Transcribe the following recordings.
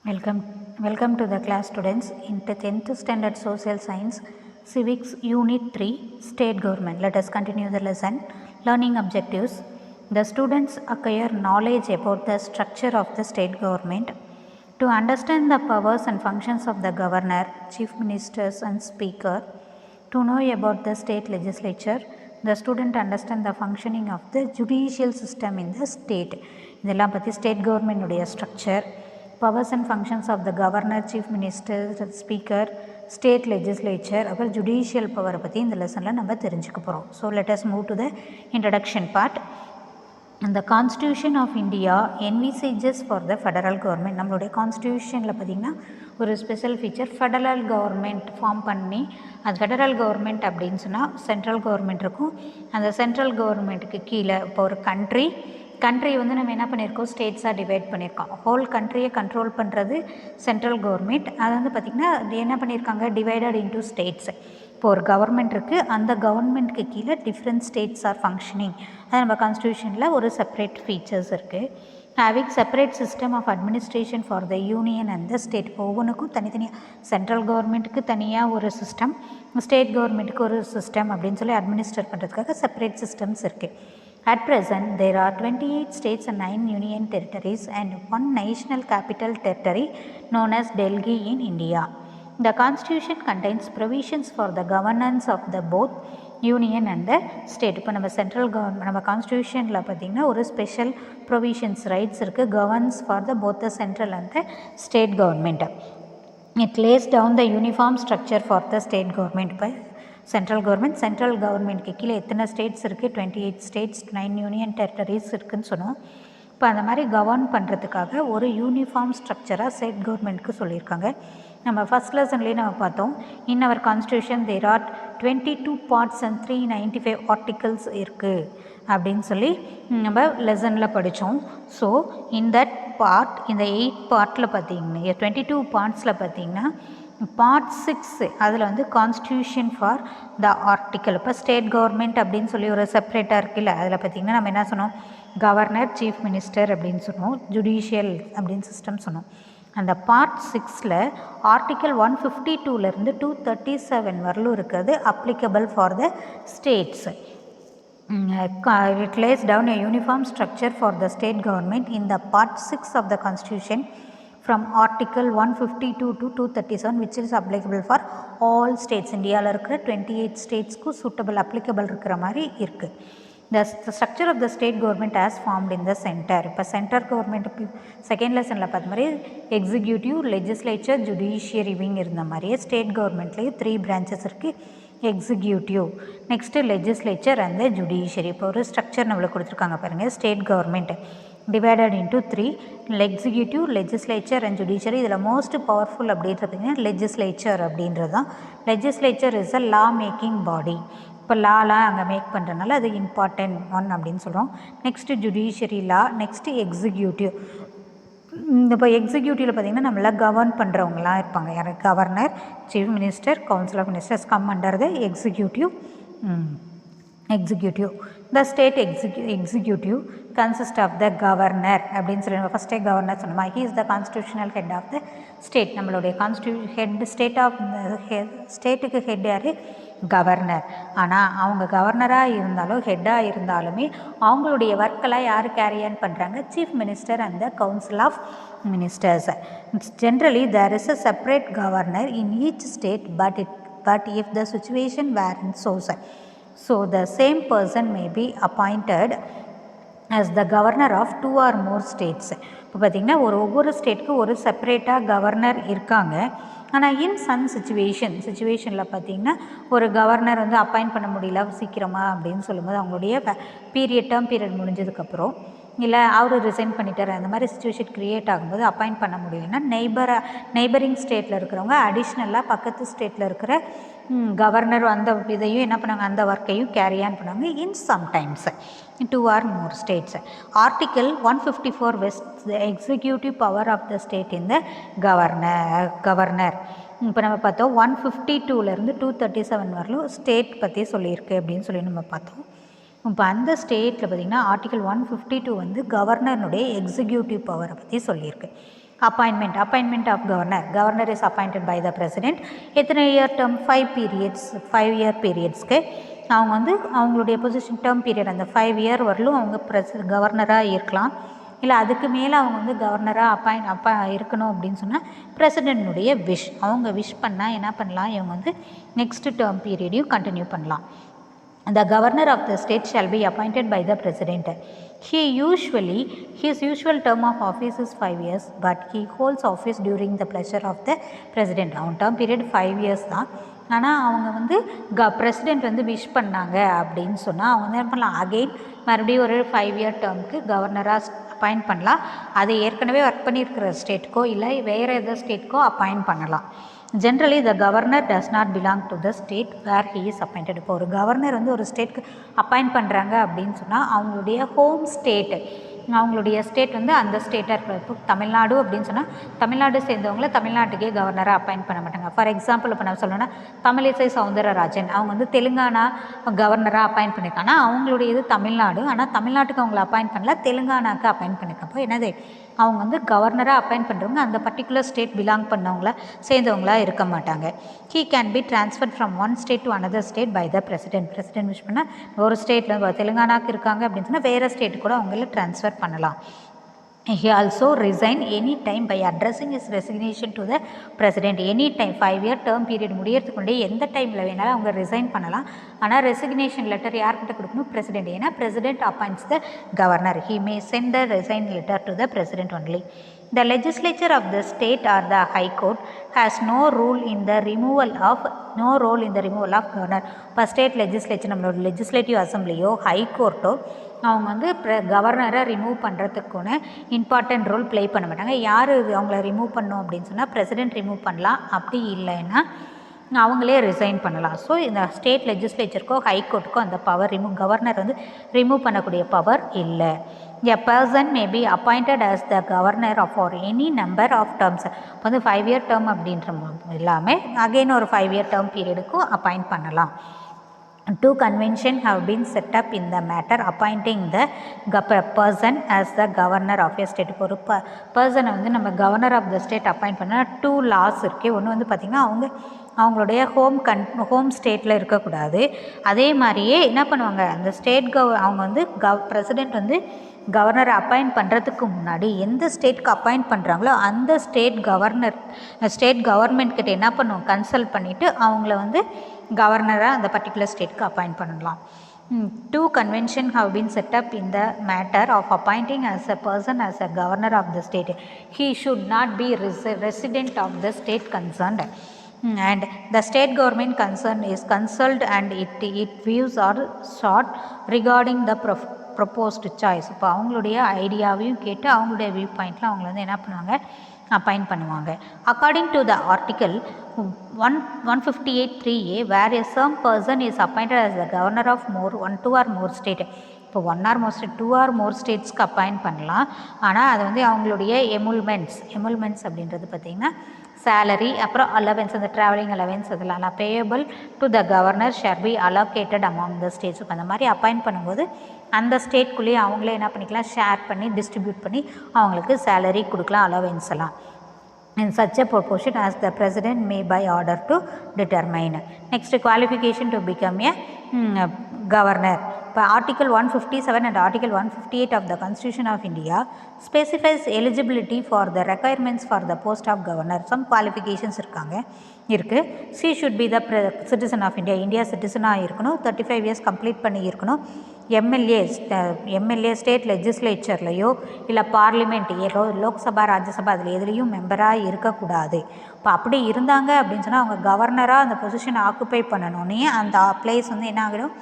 Welcome, welcome to the class students in the 10th standard social science civics unit 3 state government. Let us continue the lesson. Learning objectives. The students acquire knowledge about the structure of the state government. To understand the powers and functions of the governor, chief ministers and speaker. To know about the state legislature. The student understand the functioning of the judicial system in the state. இதெல்லாம் பற்றி state கவர்மெண்ட்டுடைய structure, powers and functions of the governor, chief minister, speaker, state legislature, அப்புறம் judicial பவரை பற்றி இந்த லெசனில் நம்ம தெரிஞ்சுக்க போகிறோம். So let us move to the introduction part. இந்த constitution of India envisages for the federal government. நம்மளுடைய கான்ஸ்டியூஷனில் பார்த்திங்கன்னா ஒரு special feature federal government form பண்ணி, அது ஃபெடரல் கவர்மெண்ட் அப்படின்னு சொன்னால் சென்ட்ரல் கவர்மெண்ட் இருக்கும். அந்த சென்ட்ரல் கவர்மெண்ட்டுக்கு கீழே இப்போ ஒரு கண்ட்ரி வந்து நம்ம என்ன பண்ணியிருக்கோம், ஸ்டேட்ஸாக டிவைட் பண்ணியிருக்கோம். ஹோல் கண்ட்ரியை கண்ட்ரோல் பண்ணுறது சென்ட்ரல் கவர்மெண்ட். அது வந்து பார்த்திங்கன்னா என்ன பண்ணியிருக்காங்க, டிவைடட் இன்டூ ஸ்டேட்ஸ். இப்போ ஒரு கவர்மெண்ட் இருக்குது, அந்த கவர்மெண்ட்டுக்கு கீழே டிஃப்ரெண்ட் ஸ்டேட்ஸ் ஆர் ஃபங்க்ஷனிங். அது நம்ம கான்ஸ்டியூஷனில் ஒரு செப்பரேட் ஃபீச்சர்ஸ் இருக்குது. Having separate system of administration for the union and the state. ஒவ்வொன்றுக்கும் தனித்தனியாக சென்ட்ரல் கவர்மெண்ட்டுக்கு தனியாக ஒரு சிஸ்டம், ஸ்டேட் கவர்மெண்ட்டுக்கு ஒரு சிஸ்டம் அப்படின்னு சொல்லி அட்மினிஸ்டர் பண்ணுறதுக்காக செப்பரேட் சிஸ்டம்ஸ் இருக்குது. At present, there are 28 states and 9 union territories and one national capital territory known as Delhi in India. The constitution contains provisions for the governance of the both union and the state. இப்போ நம்ம central government, நம்ம கான்ஸ்டியூஷனில் பார்த்திங்கன்னா ஒரு special provisions rights இருக்குது, governance for the both the central and the state government. It lays down the uniform structure for the state government. இப்போ central கவர்மெண்ட்க்கு கீழே எத்தனை states இருக்குது, 28 ஸ்டேட்ஸ், 9 யூனியன் டெரிட்டரிஸ் இருக்குதுன்னு சொன்னோம். இப்போ அந்த மாதிரி கவர்ன் பண்ணுறதுக்காக ஒரு யூனிஃபார்ம் ஸ்ட்ரக்சராக ஸ்டேட் கவர்மெண்ட்டுக்கு சொல்லியிருக்காங்க. நம்ம ஃபஸ்ட் லெசன்லேயே நம்ம பார்த்தோம், in our constitution there are 22 parts and 395 articles இருக்குது அப்படின்னு சொல்லி நம்ம லெசனில் படித்தோம். ஸோ இன் தட் பார்ட், இந்த 8 பார்ட்டில் பார்த்திங்கன்னா 22 பார்ட்ஸில் பார்த்திங்கன்னா பார்ட் 6 அதில் வந்து கான்ஸ்டியூஷன் ஃபார் த ஆர்டிக்கல். இப்போ ஸ்டேட் கவர்மெண்ட் அப்படின்னு சொல்லி ஒரு செப்பரேட்டாக இருக்குல்ல, அதில் பார்த்திங்கன்னா நம்ம என்ன சொன்னோம், கவர்னர், சீஃப் மினிஸ்டர் அப்படின்னு சொன்னோம், ஜுடிஷியல் அப்படின்னு சிஸ்டம் சொன்னோம். அந்த பார்ட் 6ல் ஆர்டிக்கல் 152லேருந்து 237 வரலும் இருக்கிறது applicable for the states. It lays down a uniform structure for the state government in the part 6 of the constitution from article 152 to 237 which is applicable for all states. இந்தியாவில் இருக்கிற 28 ஸ்டேட்ஸ்க்கு suitable applicable இருக்கிற மாதிரி இருக்குது. The structure of the state government as formed in the center. இப்போ central government second லெசனில் பார்த்த மாதிரி executive, legislature, judiciary wing இருந்த மாதிரியே ஸ்டேட் கவர்மெண்ட்லேயும் 3 பிரான்ச்சஸ் இருக்குது. Executive, next legislature and the judiciary. இப்போ ஒரு ஸ்ட்ரக்சர் நம்மளுக்கு கொடுத்துருக்காங்க பாருங்கள். State government divided into 3, executive, legislature and judiciary. இதில் மோஸ்ட் பவர்ஃபுல் அப்படின்றதுங்க லெஜிஸ்லேச்சர் அப்படின்றது தான். Legislature is a law making பாடி. இப்போ லாலாம் அங்கே மேக் பண்ணுறதுனால அது இம்பார்ட்டன்ட் ஒன் அப்படின்னு சொல்கிறோம். Next judiciary law, next executive. இப்போ எக்ஸிக்யூட்டிவில் பார்த்திங்கன்னா நம்மள கவர்ன் பண்ணுறவங்களாம் இருப்பாங்க. யார், governor, chief minister, council of ministers come under the executive. The state executive consists of the governor அப்படின்னு சொல்லி நம்ம ஃபஸ்ட்டே கவர்னர் சொன்னோமா. he is the constitutional head of the state. நம்மளுடைய ஸ்டேட்டுக்கு ஹெட் யார், கவர்னர். ஆனால் அவங்க கவர்னராக இருந்தாலும் ஹெட்டாக இருந்தாலுமே அவங்களுடைய ஒர்க்கெல்லாம் யார் கேரி ஆன் பண்ணுறாங்க, chief minister and the council of ministers. Generally there is a separate governor in each state but if the situation warrants so the same person may be appointed as the governor of 2 or more states. இப்போ பார்த்திங்கன்னா ஒவ்வொரு ஸ்டேட்டுக்கு ஒரு செப்பரேட்டாக governor இருக்காங்க. ஆனால் in some சுச்சுவேஷனில் பார்த்திங்கன்னா ஒரு கவர்னர் வந்து அப்பாயிண்ட் பண்ண முடியல சீக்கிரமாக அப்படின்னு சொல்லும்போது அவங்களுடைய டேர்ம் பீரியட் முடிஞ்சதுக்கப்புறம், இல்லை அவர் ரிசைன் பண்ணிட்டார், அந்த மாதிரி சுச்சுவேஷன் க்ரியேட் ஆகும்போது அப்பாயிண்ட் பண்ண முடியலன்னா நெய்பரிங் ஸ்டேட்டில் இருக்கிறவங்க அடிஷ்னலாக பக்கத்து ஸ்டேட்டில் இருக்கிற கவர்னர் அந்த இதையும் என்ன பண்ணாங்க, அந்த ஒர்க்கையும் கேரி ஆன் பண்ணாங்க இன் sometimes 2 or more states. Article 154 vests the executive power of the state in the governor. இப்போ நம்ம பார்த்தோம் 152லேருந்து 237 வரலும் ஸ்டேட் பற்றி சொல்லியிருக்கு அப்படின்னு சொல்லி நம்ம பார்த்தோம். இப்போ அந்த ஸ்டேட்டில் பார்த்திங்கன்னா ஆர்டிக்கல் 152 வந்து கவர்னருடைய எக்ஸிக்யூட்டிவ் பவரை பற்றி சொல்லியிருக்கு. appointment of governor is appointed by the president. எத்தனை இயர் டேர்ம் 5 year periodsக்கு அவங்க வந்து அவங்களுடைய பொசிஷன் டேர்ம் பீரியட் அந்த 5 year வரலும் அவங்க கவர்னராக இருக்கலாம். இல்லை அதுக்கு மேலே அவங்க வந்து கவர்னராக இருக்கணும் அப்படின்னு சொன்னால் பிரசிடென்ட்னுடைய அவங்க விஷ் பண்ணால் என்ன பண்ணலாம், இவங்க வந்து நெக்ஸ்ட் டேர்ம் பீரியடையும் கண்டினியூ பண்ணலாம். The governor of the state shall be appointed by the president. His usual term of office is 5 years, but he holds office during the pleasure of the president. அவன் term period 5 years தான். ஆனால் அவங்க வந்து president வந்து wish பண்ணாங்க அப்படின்னு சொன்னால் அவங்க வந்து என்ன பண்ணலாம், அகெயின் மறுபடியும் ஒரு 5 year டேர்முக்கு கவர்னராக அப்பாயிண்ட் பண்ணலாம். அதை ஏற்கனவே ஒர்க் பண்ணியிருக்கிற ஸ்டேட்டுக்கோ இல்லை வேறு எதாவது ஸ்டேட்டுக்கோ அப்பாயிண்ட் பண்ணலாம். Generally the governor does not belong to the state where he is appointed. இப்போ ஒரு கவர்னர் வந்து ஒரு ஸ்டேட்க்கு அப்பாயிண்ட் பண்ணுறாங்க அப்படின்னு சொன்னால் அவங்களுடைய ஹோம் ஸ்டேட்டு, அவங்களுடைய ஸ்டேட் வந்து அந்த ஸ்டேட்டாக இருக்கிற. இப்போ தமிழ்நாடு அப்படின்னு சொன்னால் தமிழ்நாடு சேர்ந்தவங்கள தமிழ்நாட்டுக்கே கவர்னராக அப்பாயிண்ட் பண்ண மாட்டாங்க. ஃபார் எக்ஸாம்பிள் இப்போ நான் சொல்லணும்னா தமிழிசை சவுந்தரராஜன் அவங்க வந்து தெலுங்கானா கவர்னராக அப்பாயிண்ட் பண்ணியிருக்காங்க. ஆனால் அவங்களுடைய இது தமிழ்நாடு, ஆனால் தமிழ்நாட்டுக்கு அவங்கள அப்பாயிண்ட் பண்ணல, தெலுங்கானாவுக்கு அப்பாயிண்ட் பண்ணியிருக்கப்போ என்னது அவங்க வந்து கவர்னராக அப்பாயிண்ட் பண்ணுறவங்க அந்த பர்டிகுலர் ஸ்டேட் பிலாங் பண்ணவங்கள சேர்ந்தவங்களாக இருக்க மாட்டாங்க. He can be transferred from one state to another state by the president wish பண்ணால் ஒரு ஸ்டேட்டில் தெலுங்கானாவுக்கு இருக்காங்க அப்படின்னு சொன்னால் வேறு ஸ்டேட்டு கூட அவங்கள ட்ரான்ஸ்ஃபர் பண்ணலாம். He also resign any time by addressing his resignation to the president. Any time 5 year term period முடியறதுக்கு முன்னாடி எந்த டைமில் வேணாலும் அவங்க ரிசைன் பண்ணலாம். ஆனால் ரெசிக்னேஷன் லெட்டர் யார்கிட்ட கொடுக்கணும், பிரசிடென்ட். ஏன்னா president appoints the governor. He may send the resign letter to the president only. The legislature of the state or the high court has no role in the removal of governor. இப்போ state legislature நம்மளோட legislative அசம்பிளியோ high கோர்ட்டோ அவங்க வந்து கவர்னரை remove பண்ணுறதுக்குன்னு important role play பண்ண மாட்டாங்க. யார் அவங்கள remove பண்ணணும் அப்படின்னு சொன்னால் பிரசிடென்ட் ரிமூவ் பண்ணலாம். அப்படி இல்லைன்னா அவங்களே ரிசைன் பண்ணலாம். ஸோ இந்த ஸ்டேட் லெஜிஸ்லேச்சருக்கோ ஹைகோர்ட்டுக்கோ அந்த பவர் கவர்னர் வந்து ரிமூவ் பண்ணக்கூடிய பவர் இல்லை. A person may be appointed as the governor for any number of terms. இப்போ வந்து 5 year term அப்படின்ற இல்லாமல் அகெயின் ஒரு 5 year term பீரியடுக்கும் அப்பாயிண்ட் பண்ணலாம். Two conventions have been set up in the matter appointing the person as the governor of a state. ஒரு பர்சனை வந்து நம்ம governor of the state appoint பண்ணால் 2 laws இருக்குது. ஒன்று வந்து பார்த்திங்கன்னா அவங்களுடைய ஹோம் ஸ்டேட்டில் இருக்கக்கூடாது. அதே மாதிரியே என்ன பண்ணுவாங்க, அந்த ஸ்டேட் அவங்க வந்து பிரசிடெண்ட் வந்து கவர்னரை அப்பாயிண்ட் பண்ணுறதுக்கு முன்னாடி எந்த ஸ்டேட்க்கு அப்பாயிண்ட் பண்ணுறாங்களோ அந்த ஸ்டேட் கவர்மெண்ட் கிட்ட என்ன பண்ணுவோம், கன்சல்ட் பண்ணிவிட்டு அவங்கள வந்து கவர்னராக அந்த பர்டிகுலர் ஸ்டேட்க்கு அப்பாயிண்ட் பண்ணலாம். Two conventions have been set up in the matter of appointing as a person as a governor of the state. He should not be resident of the state concerned. And the state government concerned is consulted and it views are sought regarding the proposed choice. இப்போ அவங்களுடைய ஐடியாவையும் கேட்டு அவங்களுடைய view பாயிண்டில் அவங்கள வந்து என்ன பண்ணுவாங்க, appoint பண்ணுவாங்க. According to the article 158(3)(a) where a some person is appointed as the governor of 2 or more state. இப்போ 1 or more state 2 or more ஸ்டேட்ஸ்க்கு appoint பண்ணலாம். ஆனால் அது வந்து அவங்களுடைய எமுல்மெண்ட்ஸ் அப்படின்றது பார்த்திங்கன்னா சேலரி, அப்புறம் அலவன்ஸ், அந்த ட்ராவலிங் அலவன்ஸ் அதெல்லாம் payable to the governor shall be allocated among the states. இப்போ அந்த மாதிரி அப்பாயிண்ட் பண்ணும்போது அந்த ஸ்டேட்குள்ளேயே அவங்களே என்ன பண்ணிக்கலாம், ஷேர் பண்ணி டிஸ்ட்ரிபியூட் பண்ணி அவங்களுக்கு சேலரி கொடுக்கலாம், அலவன்ஸ் எல்லாம். In such a proportion as the president may by order to determine. Next, qualification to become a governor. இப்போ Article 157 and Article 158 of the Constitution of India specifies eligibility for the requirements for the post of governor. Some qualifications இருக்குது. She should be the citizen of India. India சிட்டிசனாக இருக்கணும், 35 years complete பண்ணி இருக்கணும். MLA state லெஜிஸ்லேச்சர்லையோ இல்லை parliament Lok Sabha Rajya Sabha அதில் எதுலேயும் மெம்பராக இருக்கக்கூடாது. இப்போ அப்படி இருந்தாங்க அப்படின்னு சொன்னால் அவங்க கவர்னராக அந்த பொசிஷனை ஆக்குப்பை பண்ணணுன்னே அந்த பிளேஸ் வந்து என்ன ஆகிடும்,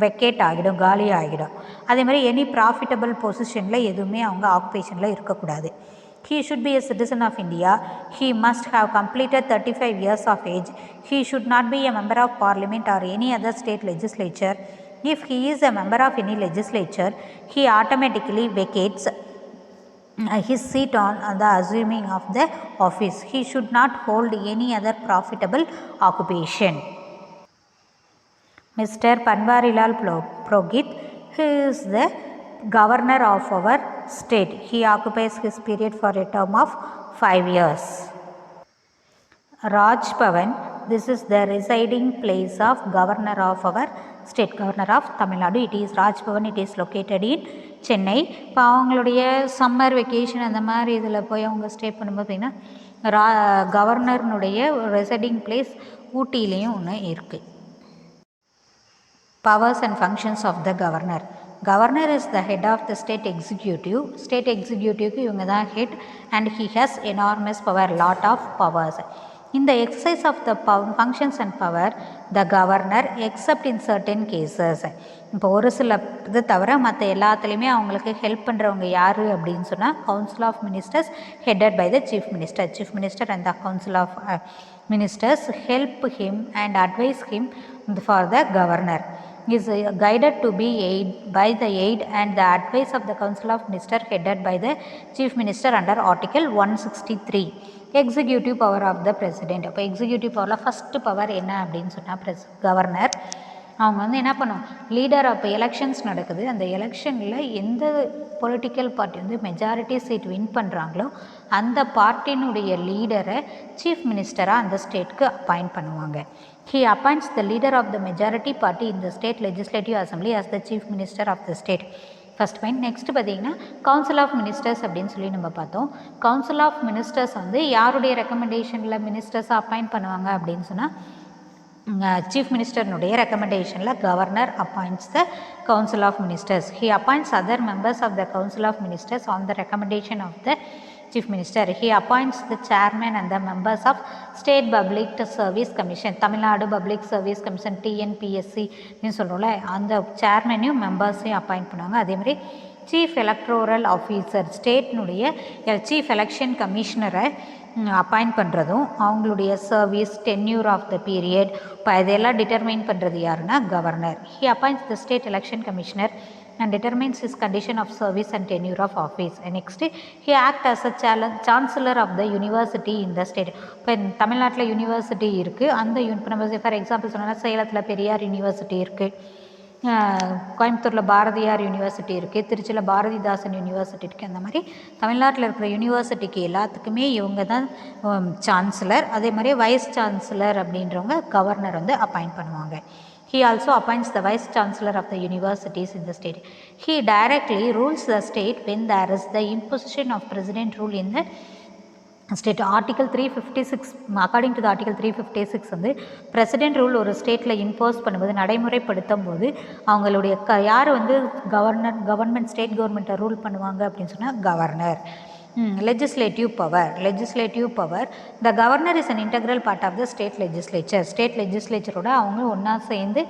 வெக்கேட் ஆகிடும், காலி ஆகிடும். அதே மாதிரி எனி ப்ராஃபிட்டபிள் பொசிஷனில் எதுவுமே அவங்க ஆக்குபேஷனில் இருக்கக்கூடாது. He should be a citizen of India. He must have completed 35 years of age. He should not be a member of parliament or any other state legislature. If he is a member of any legislature, he automatically vacates his seat on the assuming of the office. He should not hold any other profitable occupation. Mr. Panwarilal Purohit, who is the governor of our state. He occupies his period for a term of 5 years. Raj Bhavan, this is the residing place of governor of our state, governor of Tamil Nadu. It is Raj Bhavan, it is located in Chennai. இப்போ அவங்களுடைய summer vacation அந்த மாதிரி இதில் போய் அவங்க stay பண்ணும்போது பார்த்திங்கன்னா கவர்னர்னுடைய residing place ஊட்டியிலையும் ஒன்று இருக்குது. Powers and functions of the governor. Governor is the head of the state executive. State executive இவங்க தான் head and he has enormous power, lot of powers. In the exercise of the functions and power, the governor except in certain cases. இப்போ ஒரு சில இது தவிர மற்ற எல்லாத்துலேயுமே அவங்களுக்கு ஹெல்ப் பண்ணுறவங்க யார் அப்படின்னு சொன்னால் council of ministers headed by the chief minister. Chief minister and the council of ministers help him and advise him for the governor. Is guided to be aid by the aid and the advice of the Council of Ministers headed by the Chief Minister under Article 163. Executive power of the President. அப்போ executive பவரில் first power என்ன அப்படின்னு சொன்னால் governor. அவங்க வந்து என்ன பண்ணுவோம், leader. அப்போ எலெக்ஷன்ஸ் நடக்குது, அந்த எலெக்ஷனில் எந்த பொலிட்டிக்கல் பார்ட்டி வந்து மெஜாரிட்டி சீட் வின் பண்ணுறாங்களோ அந்த பார்ட்டினுடைய லீடரை சீஃப் மினிஸ்டராக அந்த ஸ்டேட்க்கு அப்பாயிண்ட் பண்ணுவாங்க. He appoints the leader of the majority party in the state legislative assembly as the chief minister of the state. First point. Next பார்த்திங்கன்னா கவுன்சில் ஆஃப் மினிஸ்டர்ஸ் அப்படின்னு சொல்லி நம்ம பார்த்தோம். கவுன்சில் ஆஃப் மினிஸ்டர்ஸ் வந்து யாருடைய ரெக்கமெண்டேஷனில் மினிஸ்டர்ஸை அப்பாயிண்ட் பண்ணுவாங்க அப்படின்னு சொன்னால் சீஃப் மினிஸ்டர்னுடைய ரெக்கமெண்டேஷனில் governor appoints the council of ministers. He appoints other members of the council of ministers on the recommendation of the Chief Minister. He appoints the chairman and the members of State Public Service Commission. Tamil Nadu Public Service Commission TNPSC ன்னு சொல்கிறோம்ல, அந்த சேர்மனையும் மெம்பர்ஸையும் appoint பண்ணுவாங்க. அதேமாதிரி chief electoral officer ஸ்டேட்னுடைய chief election கமிஷனரை appoint பண்ணுறதும் அவங்களுடைய service tenure of the period இப்போ இதெல்லாம் டிட்டர்மைன் பண்ணுறது யாருன்னா கவர்னர். He appoints the state election commissioner and determines his condition of service and tenure of office. And next, he acts as a chancellor of the university in the state. இப்போ தமிழ்நாட்டில் university இருக்குது, அந்த நம்ம for example சொன்னால் சேலத்தில் Periyar university இருக்குது, கோயம்புத்தூரில் Bharathiyar university இருக்குது, திருச்சியில் பாரதிதாசன் யூனிவர்சிட்டி இருக்குது. அந்த மாதிரி தமிழ்நாட்டில் இருக்கிற யூனிவர்சிட்டிக்கு எல்லாத்துக்குமே இவங்க தான் சான்சலர். அதே மாதிரி வைஸ் சான்சலர் அப்படின்றவங்க கவர்னர் வந்து அப்பாயிண்ட் பண்ணுவாங்க. He also appoints the vice chancellor of the universities in the state. He directly rules the state when there is the imposition of president rule in the state. Article 356, according to the Article 356 வந்து president rule ஒரு ஸ்டேட்டில் impose பண்ணும்போது நடைமுறைப்படுத்தும் போது அவங்களுடைய யார் வந்து government state கவர்மெண்ட்டை ரூல் பண்ணுவாங்க அப்படின்னு சொன்னால் governor. Legislative power. The governor is an integral part of the state legislature. State legislatureோட அவங்க ஒன்றா சேர்ந்து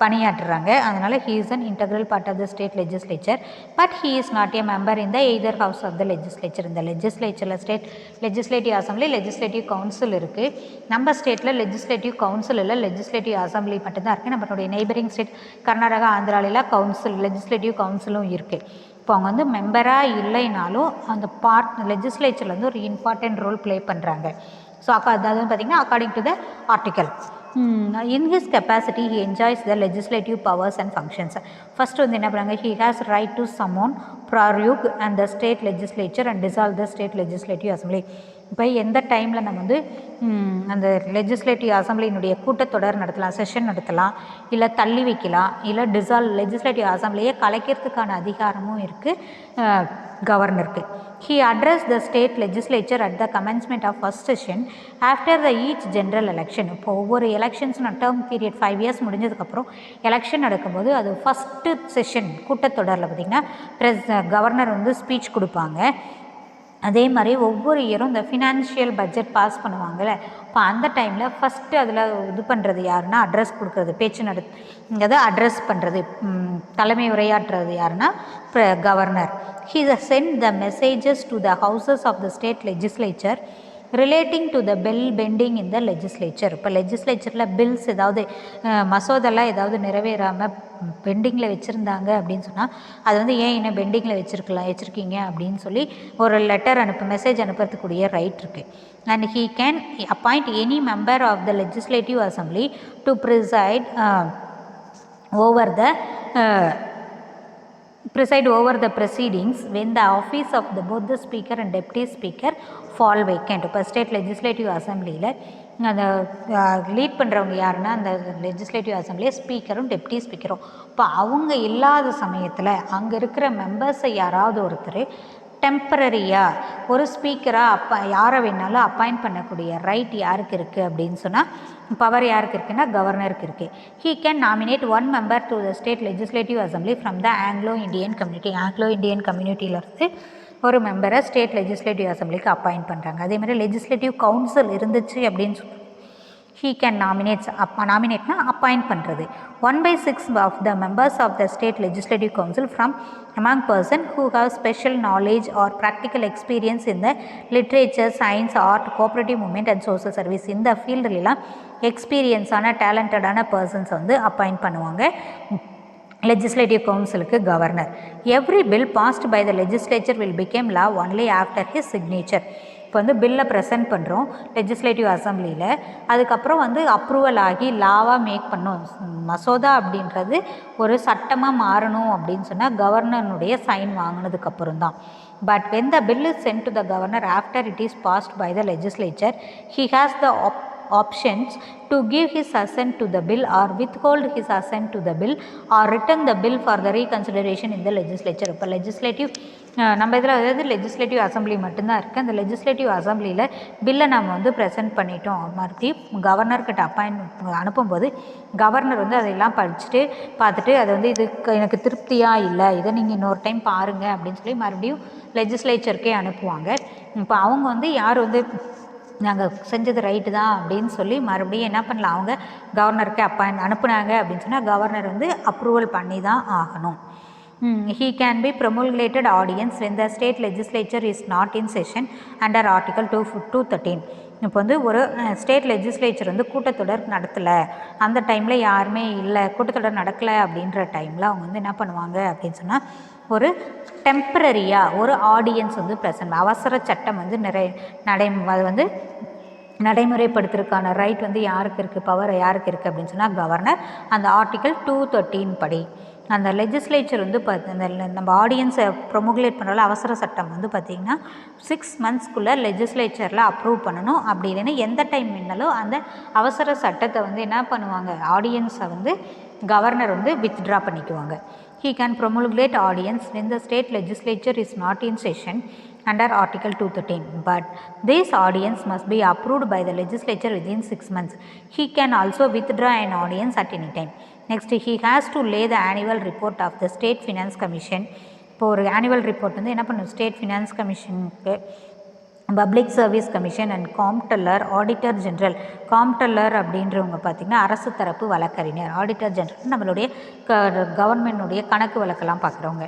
பணியாற்றுறாங்க. அதனால் he is an integral part of the state legislature, but he is not a member in the either house of the legislature. இந்த லெஜிஸ்லேச்சரில் state legislative assembly, legislative council இருக்குது. நம்ம ஸ்டேட்டில் legislative council இல்லை, லெஜிஸ்லேட்டிவ் அசம்பிளி மட்டும்தான் இருக்குது. நம்மளுடைய neighbouring state Karnataka, ஆந்திராவில் கவுன்சில் லெஜிஸ்லேட்டிவ் கவுன்சிலும் இருக்குது. இப்போ அவங்க வந்து மெம்பராக இல்லைனாலும் அந்த லெஜிஸ்லேச்சரில் வந்து ஒரு இம்பார்ட்டன்ட் ரோல் ப்ளே பண்ணுறாங்க. ஸோ அதாவது பார்த்திங்கன்னா according to the article in his capacity he enjoys the legislative powers and functions. First வந்து என்ன பண்ணுறாங்க, he has right to summon, prorogue and the state legislature and dissolve the state legislative assembly. இப்போ எந்த டைமில் நம்ம வந்து அந்த legislative அசம்பிளியினுடைய கூட்டத்தொடர் நடத்தலாம், செஷன் நடத்தலாம், இல்லை தள்ளி வைக்கலாம், இல்லை லெஜிஸ்லேட்டிவ் அசம்பிளியை கலைக்கிறதுக்கான அதிகாரமும் இருக்குது கவர்னருக்கு. He addressed the state legislature at the commencement of first session after the each general election. இப்போ ஒவ்வொரு எலெக்ஷன்ஸ் டேர்ம் பீரியட் 5 years முடிஞ்சதுக்கப்புறம் எலெக்ஷன் நடக்கும்போது அது ஃபஸ்ட்டு செஷன் கூட்டத்தொடரில் பார்த்திங்கன்னா கவர்னர் வந்து ஸ்பீச் கொடுப்பாங்க. அதே மாதிரி ஒவ்வொரு இயரும் இந்த ஃபினான்ஷியல் பட்ஜெட் பாஸ் பண்ணுவாங்கள்ல, இப்போ அந்த டைமில் ஃபஸ்ட்டு அதில் இது பண்ணுறது யாருன்னா அட்ரஸ் கொடுக்குறது, பேச்சு அட்ரஸ் பண்ணுறது, தலைமை உரையாற்றுறது யாருன்னா கவர்னர். He sent the messages to the houses of the state legislature relating to the bill pending in the legislature. இப்போ லெஜிஸ்லேச்சரில் பில்ஸ் ஏதாவது மசோதெல்லாம் ஏதாவது நிறைவேறாமல் பெண்டிங்கில் வச்சுருந்தாங்க அப்படின்னு சொன்னால் அது வந்து ஏன் இன்னும் பெண்டிங்கில் வச்சுருக்கீங்க அப்படின்னு சொல்லி ஒரு லெட்டர் மெசேஜ் அனுப்புறதுக்குரிய ரைட் இருக்குது. And he can appoint any member of the legislative assembly to preside over the proceedings when the office of both the speaker and deputy speaker fall vacant. இப்போ ஸ்டேட் லெஜிஸ்லேட்டிவ் அசம்பிளியில் அந்த lead பண்ணுறவங்க யாருன்னா அந்த legislative அசம்பிளியை ஸ்பீக்கரும் deputy ஸ்பீக்கரும். இப்போ அவங்க இல்லாத சமயத்தில் அங்கே இருக்கிற மெம்பர்ஸை யாராவது ஒருத்தர் டெம்பரரியாக ஒரு ஸ்பீக்கராக யாரை வேணாலும் அப்பாயிண்ட் பண்ணக்கூடிய ரைட் யாருக்கு இருக்குது அப்படின்னு சொன்னால் பவர் யாருக்கு இருக்குன்னா கவர்னருக்கு இருக்குது. He can nominate one member to the state legislative assembly from the Anglo Indian community. Anglo Indian கம்யூனிட்டியிலேருந்து ஒரு மெம்பரை ஸ்டேட் லெஜிஸ்லேட்டிவ் அசம்பிளிக்கு அப்பாயிண்ட் பண்ணுறாங்க. அதேமாதிரி லெஜிஸ்லேட்டிவ் கவுன்சில் இருந்துச்சு அப்படின்னு சொல்லி he can நாமினேட்னா அப்பாயிண்ட் பண்ணுறது. 1/6 of the members of the state legislative council from among person who have special knowledge or practical experience in the literature, science, art, cooperative movement and social service. இந்த ஃபீல்டுலாம் எக்ஸ்பீரியன்ஸான டேலண்டடான persons வந்து appoint பண்ணுவாங்க legislative councilக்கு governor. Every bill passed by the legislature will become law only after his signature. இப்போ வந்து பில்லை ப்ரெசென்ட் பண்ணுறோம் லெஜிஸ்லேட்டிவ் அசம்பிளியில், அதுக்கப்புறம் வந்து அப்ரூவல் ஆகி லாவாக மேக் பண்ணோம். மசோதா அப்படின்றது ஒரு சட்டமாக மாறணும் அப்படின்னு சொன்னால் கவர்னருடைய சைன் வாங்கினதுக்கப்புறம் தான். But when the bill is sent to the governor after it is passed by the legislature, he has the options to give his assent to the bill or withhold his assent to the bill or return the bill for the reconsideration in the legislature. இப்போ legislative நம்ம இதில் அதாவது legislative assembly மட்டும்தான் இருக்குது. அந்த legislative அசம்பிளியில் பில்லை நம்ம வந்து ப்ரெசென்ட் பண்ணிட்டோம் மறுபடியும் கவர்னர்கிட்ட அனுப்பும்போது கவர்னர் வந்து அதையெல்லாம் படிச்சுட்டு பார்த்துட்டு அதை வந்து இதுக்கு எனக்கு திருப்தியாக இல்லை, இதை நீங்கள் இன்னொரு டைம் பாருங்கள் அப்படின்னு சொல்லி மறுபடியும் லெஜிஸ்லேச்சருக்கே அனுப்புவாங்க. இப்போ அவங்க வந்து யார் வந்து நாங்கள் செஞ்சது ரைட்டு தான் அப்படின்னு சொல்லி மறுபடியும் என்ன பண்ணலாம், அவங்க கவர்னருக்கு அனுப்புனாங்க அப்படின்னு சொன்னால் கவர்னர் வந்து அப்ரூவல் பண்ணி தான் ஆகணும். He can be promulgated audience when the state legislature is not in session under article 213. இப்போ வந்து ஒரு ஸ்டேட் லெஜிஸ்லேச்சர் வந்து கூட்டத்தொடர் நடத்தலை, அந்த டைமில் யாருமே இல்லை, கூட்டத்தொடர் நடக்கலை அப்படின்ற டைமில் அவங்க வந்து என்ன பண்ணுவாங்க அப்படின்னு சொன்னால் ஒரு டெம்பரரியாக ஒரு ஆடியன்ஸ் வந்து ப்ரெசன்ட் அவசர சட்டம் வந்து அது வந்து நடைமுறைப்படுத்துறதுக்கான ரைட் வந்து யாருக்கு இருக்குது, பவர் யாருக்கு இருக்குது அப்படின்னு சொன்னால் கவர்னர். அந்த ஆர்டிக்கல் 213 படி அந்த லெஜிஸ்லேச்சர் வந்து அந்த நம்ம ஆடியன்ஸை ப்ரொமுகுலேட் பண்ணுறதுல அவசர சட்டம் வந்து பார்த்திங்கன்னா 6 monthsக்குள்ளே லெஜிஸ்லேச்சரில் அப்ரூவ் பண்ணணும். அப்படி இல்லைன்னா எந்த டைம் வேணாலும் அந்த அவசர சட்டத்தை வந்து என்ன பண்ணுவாங்க, ஆடியன்ஸை வந்து கவர்னர் வந்து வித்ட்ரா பண்ணிக்குவாங்க. He can promulgate audience when the state legislature is not in session under article 213, but this audience must be approved by the legislature within 6 months. He can also withdraw an audience at any time. Next, he has to lay the annual report of the state finance commission. இப்போ ஒரு annual report வந்து என்ன பண்ணும், state finance கமிஷனுக்கு, public service commission and comptroller, auditor general. Comptroller அப்படின்றவங்க பார்த்திங்கன்னா அரசு தரப்பு வழக்கறிஞர், ஆடிட்டர் ஜென்ரல் நம்மளுடைய கவர்மெண்ட்டுடைய கணக்கு வழக்கெல்லாம் பார்க்குறவங்க.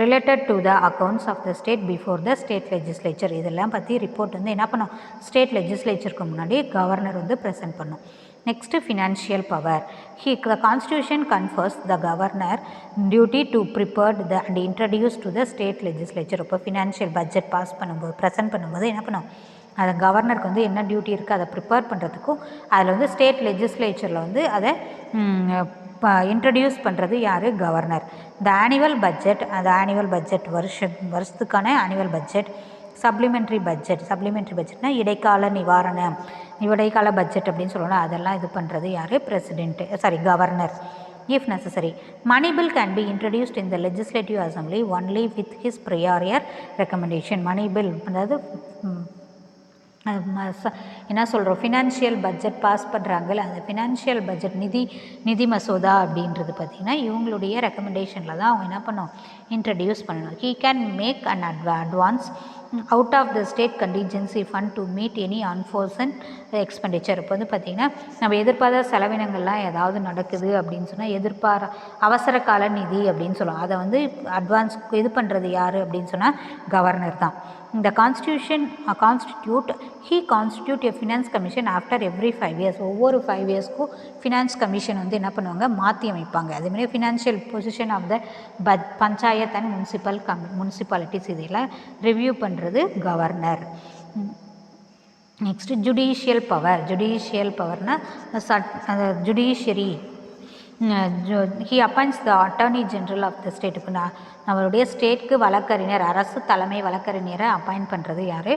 Related to the accounts of the state before the state legislature. இதெல்லாம் பற்றி ரிப்போர்ட் வந்து என்ன பண்ணும், ஸ்டேட் லெஜிஸ்லேச்சருக்கு முன்னாடி கவர்னர் வந்து ப்ரெசென்ட் பண்ணும். Next financial power. The constitution confers the governor duty to prepare and introduce to the state legislature. இப்போ financial budget pass பண்ணும்போது ப்ரெசென்ட் பண்ணும்போது என்ன பண்ணும், அதை கவர்னருக்கு வந்து என்ன டியூட்டி இருக்குது அதை ப்ரிப்பேர் பண்ணுறதுக்கும் அதில் வந்து ஸ்டேட் லெஜிஸ்லேச்சரில் வந்து அதை இன்ட்ரடியூஸ் பண்ணுறது யார், கவர்னர். த ஆனுவல் பட்ஜெட், அந்த ஆனுவல் பட்ஜெட் வருஷத்துக்கான ஆனுவல் பட்ஜெட். சப்ளிமெண்ட்ரி பட்ஜெட்னா இடைக்கால நிவாரணம், இடைக்கால பட்ஜெட் அப்படின்னு சொல்லணும், அதெல்லாம் இது பண்ணுறது யார், governor. If necessary, money bill can be introduced in the legislative assembly only with his prior recommendation. Money bill அதாவது என்ன சொல்கிறோம், ஃபினான்ஷியல் பட்ஜெட் பாஸ் பண்ணுறாங்கல்ல, அந்த ஃபினான்ஷியல் பட்ஜெட் நிதி மசோதா அப்படின்றது பார்த்திங்கன்னா இவங்களுடைய ரெக்கமெண்டேஷனில் தான் அவங்க என்ன பண்ணணும், இன்ட்ரடியூஸ் பண்ணணும். He can make an advance out of the state contingency fund to meet any unforeseen expenditure. இப்போ வந்து பார்த்திங்கன்னா நம்ம எதிர்பாராத செலவினங்கள்லாம் ஏதாவது நடக்குது அப்படின்னு சொன்னால் அவசர கால நிதி அப்படின்னு சொல்லுவோம், அதை வந்து அட்வான்ஸ் இது பண்ணுறது யார் அப்படின்னு சொன்னால் கவர்னர் தான். இந்த he constitute a finance commission after every 5 years. ஒவ்வொரு 5 yearsக்கும் ஃபினான்ஸ் கமிஷன் வந்து என்ன பண்ணுவாங்க, மாற்றி அமைப்பாங்க. அதேமாதிரி financial position of the panchayat and municipalities இதெல்லாம் ரிவ்யூ பண்ணுறது கவர்னர். நெக்ஸ்ட்டு ஜுடிஷியல் பவர்னால் judiciary. He appoints the attorney general of the state. இப்போ நம்மளுடைய ஸ்டேட்க்கு வழக்கறிஞர், அரசு தலைமை வழக்கறிஞரை அப்பாயிண்ட் பண்ணுறது யார்,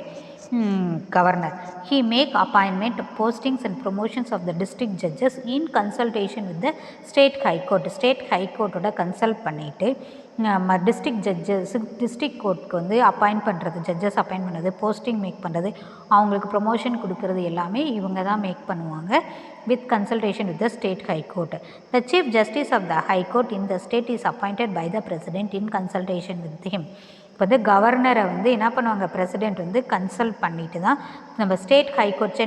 governor. He make appointment, postings and promotions of the district judges in consultation with the state high court. State high court ஓட consult பண்ணிவிட்டு district judges district கோர்ட்டுக்கு வந்து அப்பாயிண்ட் பண்ணுறது, ஜட்ஜஸ் அப்பாயிண்ட் பண்ணுறது, போஸ்டிங் மேக் பண்ணுறது, அவங்களுக்கு ப்ரொமோஷன் கொடுக்கறது எல்லாமே இவங்க தான் மேக் பண்ணுவாங்க with consultation with the state high court. The chief justice of the high court in the state is appointed by the president in consultation with him. இப்போ வந்து கவர்னரை வந்து என்ன பண்ணுவாங்க, பிரசிடெண்ட் வந்து கன்சல்ட் பண்ணிட்டு தான் நம்ம ஸ்டேட் ஹைகோர்ட்,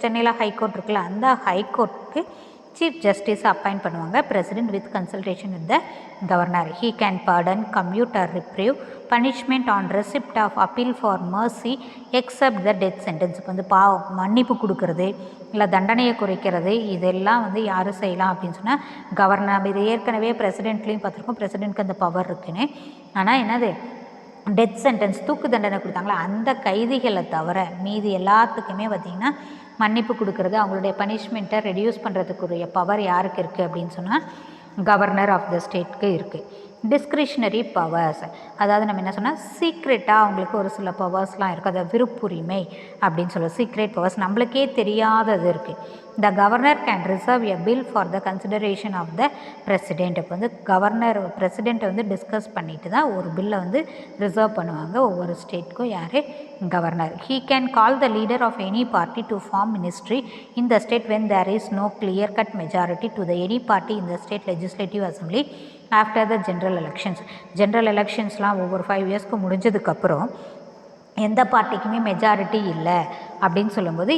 சென்னையில் ஹைகோர்ட் இருக்குல்ல, அந்த ஹைகோர்ட்டுக்கு சீஃப் ஜஸ்டிஸ் அப்பாயிண்ட் பண்ணுவாங்க president with consultation with the governor. He can pardon, commute or reprieve, punishment on receipt of appeal for mercy except the death sentence. இப்போ வந்து மன்னிப்பு கொடுக்கறது இல்லை தண்டனையை குறைக்கிறது இதெல்லாம் வந்து யார் செய்யலாம் அப்படின்னு சொன்னால் கவர்னர். இது ஏற்கனவே பிரசிடெண்ட்லேயும் பார்த்துருக்கோம், பிரசிடெண்ட்க்கு அந்த பவர் இருக்குன்னு. ஆனால் என்னது, டெத் சென்டென்ஸ் தூக்கு தண்டனை கொடுத்தாங்களா அந்த கைதிகளை தவிர மீதி எல்லாத்துக்குமே பார்த்திங்கன்னா மன்னிப்பு கொடுக்கறது, அவங்களுடைய பனிஷ்மெண்ட்டை ரெடியூஸ் பண்ணுறதுக்குரிய பவர் யாருக்கு இருக்குது அப்படின்னு சொன்னால் கவர்னர் ஆஃப் த ஸ்டேட்க்கு இருக்குது. டிஸ்கிரிஷ்னரி பவர்ஸ், அதாவது நம்ம என்ன சொன்னால் சீக்ரெட்டாக அவங்களுக்கு ஒரு சில பவர்ஸ்லாம் இருக்குது, அதை விருப்புரிமை அப்படின்னு சொல்லுவோம். சீக்ரெட் பவர்ஸ் நம்மளுக்கே தெரியாதது இருக்குது. The governor can reserve a bill for the consideration of the president. இப்போ வந்து கவர்னர் பிரசிடெண்ட்டை வந்து டிஸ்கஸ் பண்ணிட்டு தான் ஒரு பில்லை வந்து ரிசர்வ் பண்ணுவாங்க ஒவ்வொரு ஸ்டேட்க்கும். யார், governor. He can call the leader of any party to form ministry in the state when there is no clear cut majority to the any party in the state legislative assembly after the general elections. General எலெக்ஷன்ஸ்லாம் ஒவ்வொரு 5 இயர்ஸ்க்கு முடிஞ்சதுக்கப்புறம் எந்த பார்ட்டிக்குமே majority இல்லை அப்படின்னு சொல்லும்போது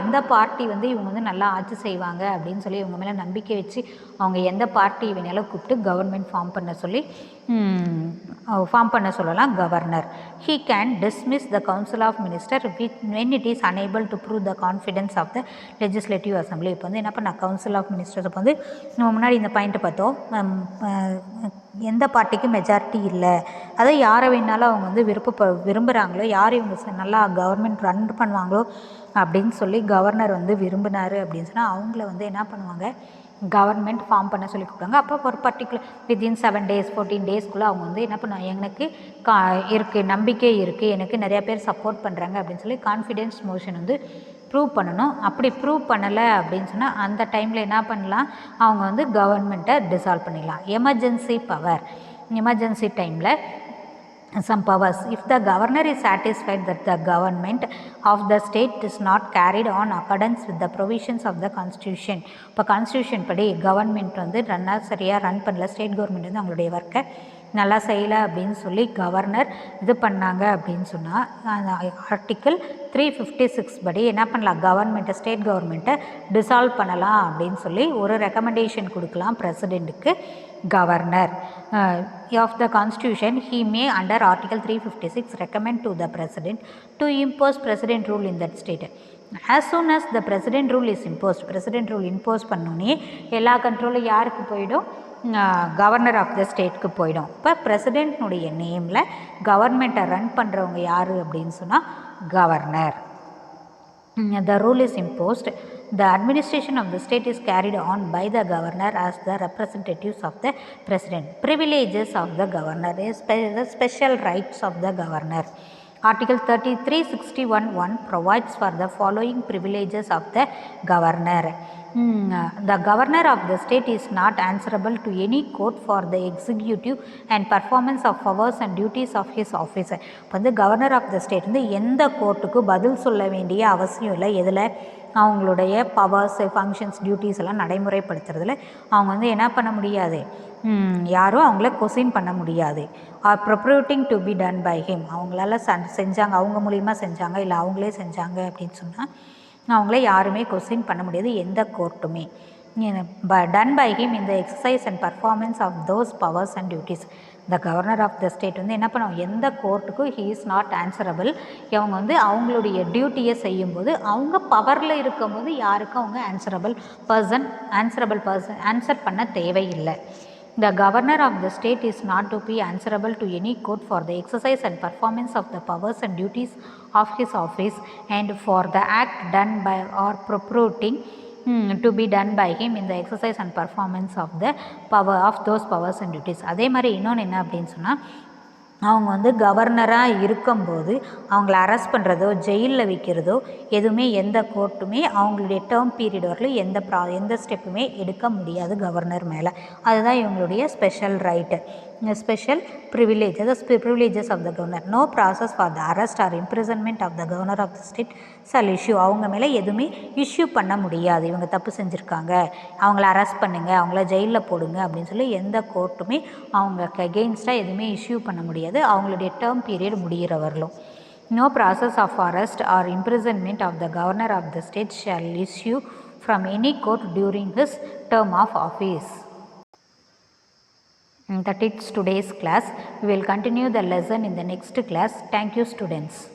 எந்த party வந்து இவங்க வந்து நல்லா ஆட்சி செய்வாங்க அப்படின்னு சொல்லி இவங்க மேலே நம்பிக்கை வச்சு அவங்க எந்த பார்ட்டி வேணாலும் கூப்பிட்டு கவர்மெண்ட் ஃபார்ம் பண்ண சொல்லலாம் governor. He can dismiss the council of minister when it is unable to prove the confidence of the legislative assembly. இப்போ வந்து என்ன பண்ண கவுன்சில் ஆஃப் மினிஸ்டர்ஸ் இப்போ வந்து நம்ம முன்னாடி இந்த பாயிண்ட்டை பார்த்தோம், எந்த பார்ட்டிக்கும் மெஜாரிட்டி இல்லை, அதை யாரை வேணாலும் அவங்க வந்து விரும்புகிறாங்களோ, யார் இவங்க நல்லா கவர்மெண்ட் ரன் பண்ணுவாங்களோ அப்படின்னு சொல்லி கவர்னர் வந்து விரும்பினார் அப்படின்னு சொன்னால் அவங்கள வந்து என்ன பண்ணுவாங்க, கவர்மெண்ட் ஃபார்ம் பண்ண சொல்லி கொடுப்பாங்க. அப்போ ஒரு பர்டிகுலர் வித்தின் 7 days 14 daysக்குள்ளே அவங்க வந்து என்ன பண்ணுவாங்க, எனக்கு இருக்குது, நம்பிக்கை இருக்குது, எனக்கு நிறையா பேர் சப்போர்ட் பண்ணுறாங்க அப்படின்னு சொல்லி கான்ஃபிடென்ஸ் மோஷன் வந்து ப்ரூவ் பண்ணணும். அப்படி ப்ரூவ் பண்ணலை அப்படின்னு சொன்னால் அந்த டைமில் என்ன பண்ணலாம், அவங்க வந்து கவர்மெண்ட்டை டிசால்வ் பண்ணிடலாம். எமர்ஜென்சி பவர், எமர்ஜென்சி டைமில் some powers. If the governor is satisfied that the government of the state is not carried on accordance with the provisions of the constitution, இப்போ கான்ஸ்டியூஷன் படி கவர்மெண்ட் வந்து சரியாக ரன் பண்ணல, state government வந்து அவங்களுடைய ஒர்க்கை நல்லா செய்யலை அப்படின்னு சொல்லி கவர்னர் இது பண்ணாங்க அப்படின்னு சொன்னால் ஆர்டிக்கிள் 356 படி என்ன பண்ணலாம், கவர்மெண்ட்டை ஸ்டேட் கவர்மெண்ட்டை டிசால்வ் பண்ணலாம் அப்படின்னு சொல்லி ஒரு ரெக்கமெண்டேஷன் கொடுக்கலாம் பிரசிடெண்ட்டுக்கு governor of the constitution. He may under article 356 recommend to the president to impose president rule in that state. As soon as the president rule is imposed, president rule impose பண்ணோன்னே எல்லா கண்ட்ரோலும் யாருக்கு போயிடும், governor of த ஸ்டேட்க்கு போயிடும். இப்போ பிரசிடெண்ட்னுடைய நேமில் கவர்மெண்ட்டை run பண்ணுறவங்க யார் அப்படின்னு சொன்னால் governor. The rule is imposed. The administration of the state is carried on by the governor as the representatives of the president. Privileges of the governor is the special rights of the governor. Article 361(1) provides for the following privileges of the governor. The governor of the state is not answerable to any court for the executive and performance of powers and duties of his office. இப்போ வந்து governor of the state வந்து எந்த கோர்ட்டுக்கு பதில் சொல்ல வேண்டிய அவசியம் இல்லை. எதில் அவங்களுடைய பவர்ஸ், ஃபங்க்ஷன்ஸ், டியூட்டிஸ் எல்லாம் நடைமுறைப்படுத்துறதுல அவங்க வந்து என்ன பண்ண முடியாது, யாரும் அவங்கள கொஸ்டின் பண்ண முடியாது. Or purporting to be done by him, அவங்களால செஞ்சாங்க, அவங்க மூலிமா செஞ்சாங்க, இல்லை அவங்களே செஞ்சாங்க அப்படின்னு சொன்னால் அவங்கள யாருமே கொஸ்டின் பண்ண முடியாது எந்த கோர்ட்டுமே. Done by him in the exercise and performance of those powers and duties. The governor of the state வந்து என்ன பண்ணுவாங்க, எந்த கோர்ட்டுக்கும் ஹீ இஸ் நாட் ஆன்சரபிள். அவங்க வந்து அவங்களுடைய டியூட்டியை செய்யும்போது அவங்க பவரில் இருக்கும்போது யாருக்கும் அவங்க ஆன்சரபிள் பர்சன் ஆன்சர் பண்ண தேவையில்லை. The governor of the state is not to be answerable to any court for the exercise and performance of the powers and duties of his office and for the act done by or purporting to be done by him in the exercise and performance of the power of those powers and duties. அதே மாதிரி இன்னொன்று என்ன அப்படின்னு சொன்னால், அவங்க வந்து கவர்னராக இருக்கும்போது அவங்கள அரெஸ்ட் பண்ணுறதோ ஜெயிலில் வைக்கிறதோ எதுவுமே எந்த கோர்ட்டுமே அவங்களுடைய டேர்ம் பீரியட் வரலும் எந்த ஸ்டெப்புமே எடுக்க முடியாது கவர்னர் மேலே. அதுதான் இவங்களுடைய ஸ்பெஷல் ரைட்டு, ஸ்பெஷல் ப்ரிவிலேஜ், அதாவது privileges of the governor. No process for the arrest or imprisonment of the governor of the state shall issue. அவங்க மேலே எதுவுமே இஷ்யூ பண்ண முடியாது. இவங்க தப்பு செஞ்சுருக்காங்க, அவங்கள அரெஸ்ட் பண்ணுங்கள், அவங்கள ஜெயிலில் போடுங்க அப்படின்னு சொல்லி எந்த கோர்ட்டுமே அவங்களுக்கு அகெயின்ஸ்டாக எதுவுமே இஷ்யூ பண்ண முடியாது அவங்களுடைய டேர்ம் பீரியட் முடிகிற வரலும். No process of arrest or imprisonment of the governor of the state shall issue from any court during his term of office. That is today's class. We will continue the lesson in the next class. Thank you, students.